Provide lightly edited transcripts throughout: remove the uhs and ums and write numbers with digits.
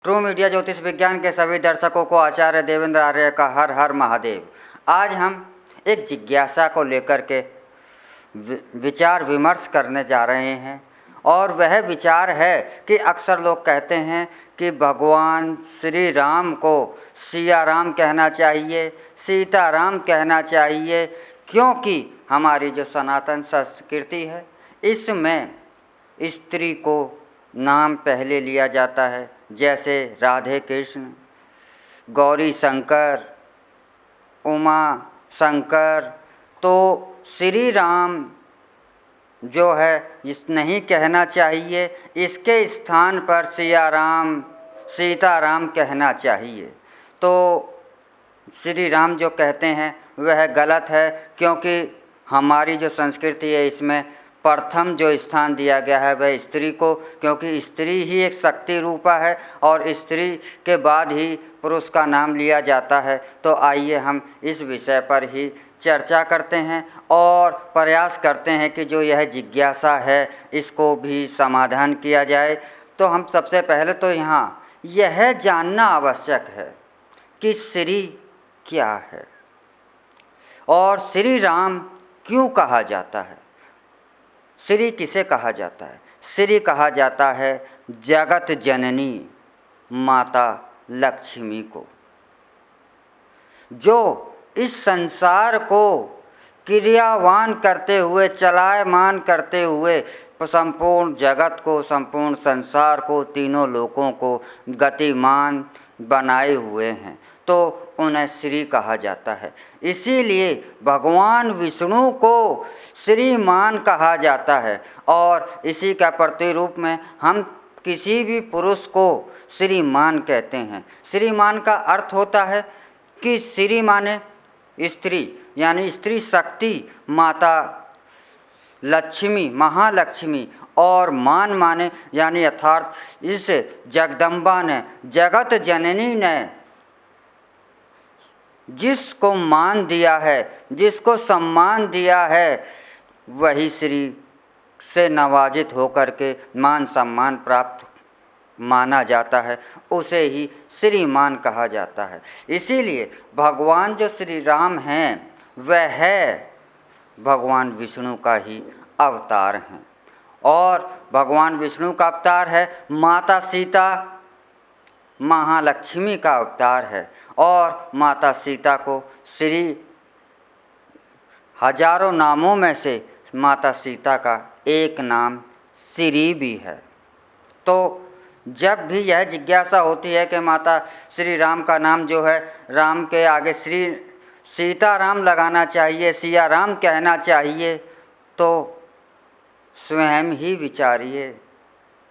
True media ज्योतिष विज्ञान के सभी दर्शकों को आचार्य देवेंद्र आर्य का हर हर महादेव। आज हम एक जिज्ञासा को लेकर के विचार विमर्श करने जा रहे हैं और वह विचार है कि अक्सर लोग कहते हैं कि भगवान श्री राम को सिया राम कहना चाहिए, सीता राम कहना चाहिए, क्योंकि हमारी जो सनातन संस्कृति है इसमें स्त्री को नाम पहले लिया जाता है, जैसे राधे कृष्ण, गौरी शंकर, उमा शंकर। तो श्री राम जो है इस नहीं कहना चाहिए, इसके स्थान पर सिया राम, सीता राम कहना चाहिए। तो श्री राम जो कहते हैं वह गलत है, क्योंकि हमारी जो संस्कृति है इसमें प्रथम जो स्थान दिया गया है वह स्त्री को, क्योंकि स्त्री ही एक शक्ति रूपा है और स्त्री के बाद ही पुरुष का नाम लिया जाता है। तो आइए हम इस विषय पर ही चर्चा करते हैं और प्रयास करते हैं कि जो यह जिज्ञासा है इसको भी समाधान किया जाए। तो हम सबसे पहले तो यहाँ यह जानना आवश्यक है कि श्री क्या है और श्री राम क्यों कहा जाता है। श्री किसे कहा जाता है? श्री कहा जाता है जगत जननी माता लक्ष्मी को, जो इस संसार को क्रियावान करते हुए, चलायमान करते हुए संपूर्ण जगत को, संपूर्ण संसार को, तीनों लोकों को गतिमान बनाए हुए हैं, तो उन्हें श्री कहा जाता है। इसीलिए भगवान विष्णु को श्रीमान कहा जाता है और इसी का प्रतिरूप में हम किसी भी पुरुष को श्रीमान कहते हैं। श्रीमान का अर्थ होता है कि श्री माने स्त्री, यानी स्त्री शक्ति माता लक्ष्मी, महालक्ष्मी, और मान माने यानी अर्थात इस जगदम्बा ने, जगत जननी ने जिसको मान दिया है, जिसको सम्मान दिया है, वही श्री से नवाजित होकर के मान सम्मान प्राप्त माना जाता है, उसे ही श्रीमान कहा जाता है। इसीलिए भगवान जो श्री राम हैं वह है भगवान विष्णु का ही अवतार हैं और भगवान विष्णु का अवतार है, माता सीता महालक्ष्मी का अवतार है और माता सीता को श्री हजारों नामों में से माता सीता का एक नाम श्री भी है। तो जब भी यह जिज्ञासा होती है कि माता श्री राम का नाम जो है राम के आगे श्री सीता राम लगाना चाहिए, सिया राम कहना चाहिए, तो स्वयं ही विचारिए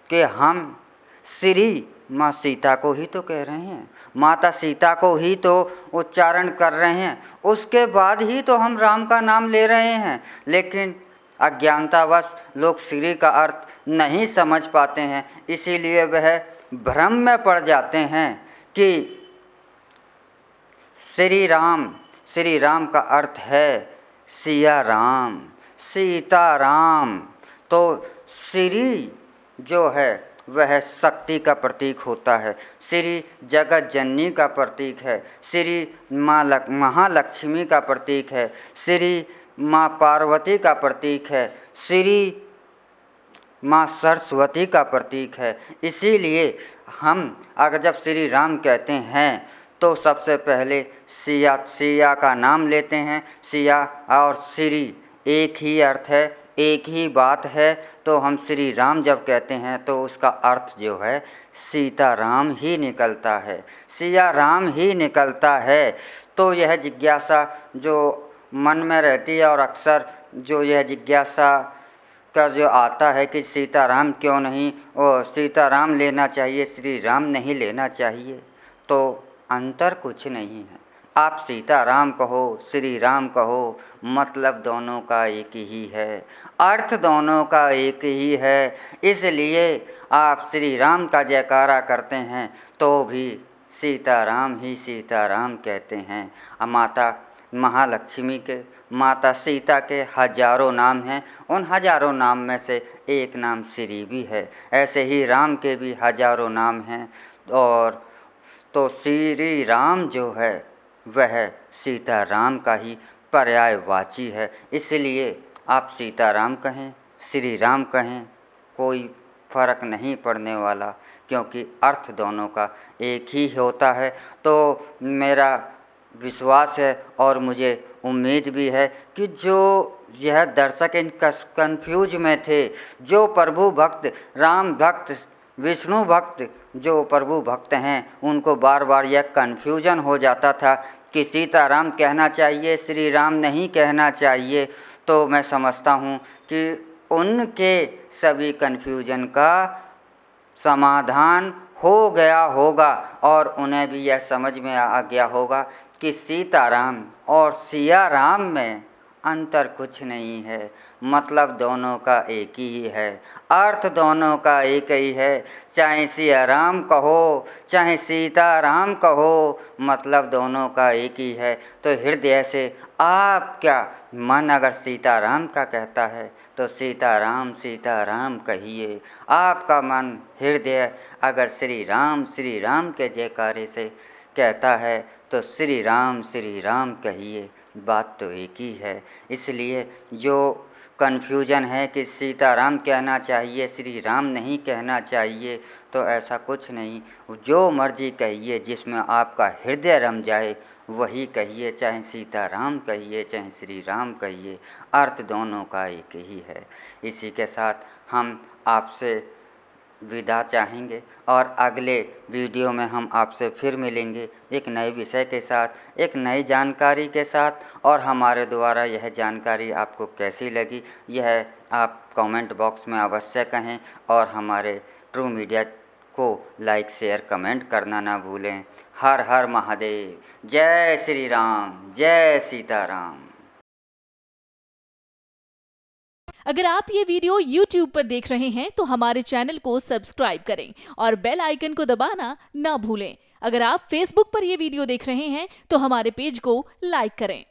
कि हम श्री माँ सीता को ही तो कह रहे हैं, माता सीता को ही तो उच्चारण कर रहे हैं, उसके बाद ही तो हम राम का नाम ले रहे हैं। लेकिन अज्ञानतावश लोग श्री का अर्थ नहीं समझ पाते हैं, इसीलिए वह भ्रम में पड़ जाते हैं कि श्री राम का अर्थ है सिया राम, सीता राम। तो श्री जो है वह शक्ति का प्रतीक होता है, श्री जगत जननी का प्रतीक है, श्री माँ महालक्ष्मी का प्रतीक है, श्री माँ पार्वती का प्रतीक है, श्री माँ सरस्वती का प्रतीक है। इसीलिए हम अगर जब श्री राम कहते हैं तो सबसे पहले सिया का नाम लेते हैं। सिया और श्री एक ही अर्थ है, एक ही बात है। तो हम श्री राम जब कहते हैं तो उसका अर्थ जो है सीता राम ही निकलता है, सिया राम ही निकलता है। तो यह जिज्ञासा जो मन में रहती है और अक्सर जो यह जिज्ञासा का जो आता है कि सीता राम क्यों नहीं, वो सीता राम लेना चाहिए, श्री राम नहीं लेना चाहिए, तो अंतर कुछ नहीं है। आप सीता राम कहो, श्री राम कहो, मतलब दोनों का एक ही है, अर्थ दोनों का एक ही है। इसलिए आप श्री राम का जयकारा करते हैं तो भी सीता राम ही सीता राम कहते हैं। माता महालक्ष्मी के माता सीता के हजारों नाम हैं, उन हजारों नाम में से एक नाम श्री भी है। ऐसे ही राम के भी हजारों नाम हैं, और तो श्री राम जो है वह सीता राम का ही पर्यायवाची है। इसलिए आप सीताराम कहें, श्री राम कहें, कोई फ़र्क नहीं पड़ने वाला, क्योंकि अर्थ दोनों का एक ही होता है। तो मेरा विश्वास है और मुझे उम्मीद भी है कि जो यह दर्शक इन कन्फ्यूज में थे, जो प्रभु भक्त, राम भक्त, विष्णु भक्त, जो प्रभु भक्त हैं, उनको बार बार यह कन्फ्यूजन हो जाता था कि सीताराम कहना चाहिए, श्री राम नहीं कहना चाहिए। तो मैं समझता हूँ कि उनके सभी कन्फ्यूजन का समाधान हो गया होगा, और उन्हें भी यह समझ में आ गया होगा कि सीताराम और सिया राम में अंतर कुछ नहीं है, मतलब दोनों का एक ही है, अर्थ दोनों का एक ही है। चाहे सिया राम कहो, चाहे सीताराम कहो, मतलब दोनों का एक ही है। तो हृदय से आपका मन अगर सीताराम का कहता है तो सीताराम सीताराम कहिए, आपका मन हृदय अगर श्री राम के जयकारे से कहता है तो श्री राम कहिए, बात तो एक ही है। इसलिए जो कन्फ्यूजन है कि सीताराम कहना चाहिए, श्री राम नहीं कहना चाहिए, तो ऐसा कुछ नहीं, जो मर्जी कहिए, जिसमें आपका हृदय रम जाए वही कहिए, चाहे सीताराम कहिए, चाहे श्री राम कहिए, अर्थ दोनों का एक ही है। इसी के साथ हम आपसे विदा चाहेंगे, और अगले वीडियो में हम आपसे फिर मिलेंगे एक नए विषय के साथ, एक नई जानकारी के साथ। और हमारे द्वारा यह जानकारी आपको कैसी लगी, यह आप कमेंट बॉक्स में अवश्य कहें, और हमारे ट्रू मीडिया को लाइक शेयर कमेंट करना ना भूलें। हर हर महादेव, जय श्री राम, जय सीताराम। अगर आप ये वीडियो YouTube पर देख रहे हैं तो हमारे चैनल को सब्सक्राइब करें और बेल आइकन को दबाना ना भूलें। अगर आप Facebook पर ये वीडियो देख रहे हैं तो हमारे पेज को लाइक करें।